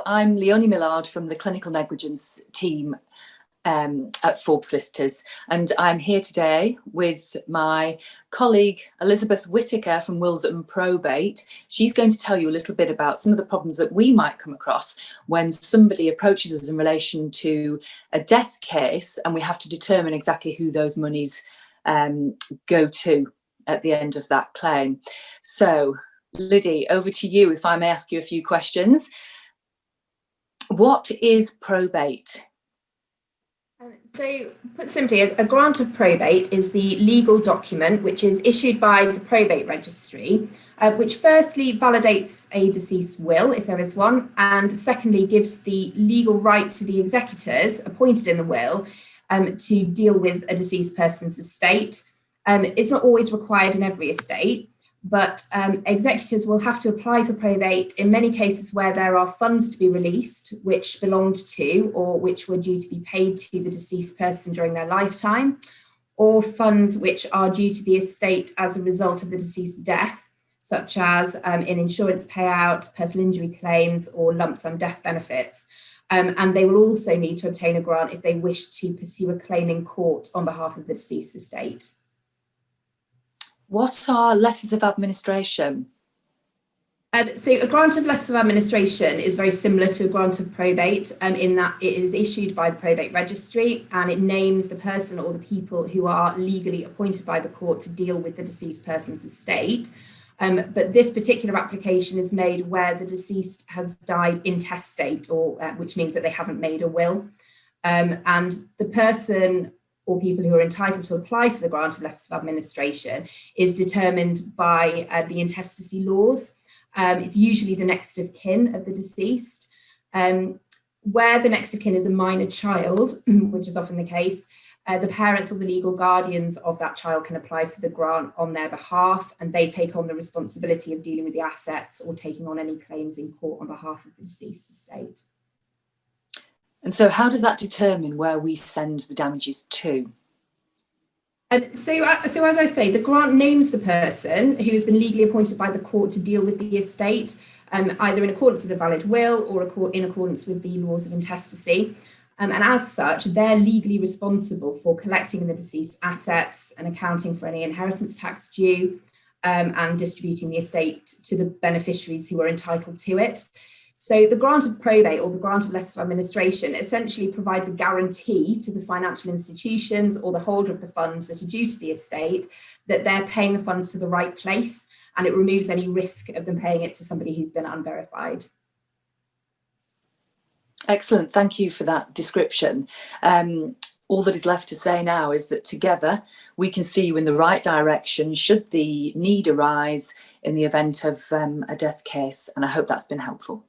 I'm Leonie Millard from the Clinical Negligence team at Forbes Solicitors, and I'm here today with my colleague Elizabeth Whitaker from Wills and Probate. She's going to tell you a little bit about some of the problems that we might come across when somebody approaches us in relation to a death case and we have to determine exactly who those monies go to at the end of that claim. So, Liddy, over to you, if I may ask you a few questions. What is probate? So, put simply, a grant of probate is the legal document which is issued by the probate registry, which firstly validates a deceased will, if there is one, and secondly gives the legal right to the executors appointed in the will to deal with a deceased person's estate. It's not always required in every estate, but executors will have to apply for probate in many cases where there are funds to be released which belonged to or which were due to be paid to the deceased person during their lifetime, or funds which are due to the estate as a result of the deceased death, such as in insurance payout, personal injury claims, or lump sum death benefits. And they will also need to obtain a grant if they wish to pursue a claim in court on behalf of the deceased estate. What are letters of administration? So a grant of letters of administration is very similar to a grant of probate in that it is issued by the probate registry and it names the person or the people who are legally appointed by the court to deal with the deceased person's estate. But this particular application is made where the deceased has died intestate, or which means that they haven't made a will. And the person or people who are entitled to apply for the grant of letters of administration is determined by the intestacy laws. It's usually the next of kin of the deceased. Where the next of kin is a minor child, which is often the case, the parents or the legal guardians of that child can apply for the grant on their behalf, and they take on the responsibility of dealing with the assets or taking on any claims in court on behalf of the deceased estate. And so how does that determine where we send the damages to? So as I say, the grant names the person who has been legally appointed by the court to deal with the estate, either in accordance with a valid will or in accordance with the laws of intestacy. And as such, they're legally responsible for collecting the deceased assets and accounting for any inheritance tax due, and distributing the estate to the beneficiaries who are entitled to it. So the grant of probate, or the grant of letters of administration, essentially provides a guarantee to the financial institutions or the holder of the funds that are due to the estate that they're paying the funds to the right place, and it removes any risk of them paying it to somebody who's been unverified. Excellent, thank you for that description. All that is left to say now is that together we can steer you in the right direction should the need arise in the event of a death case, and I hope that's been helpful.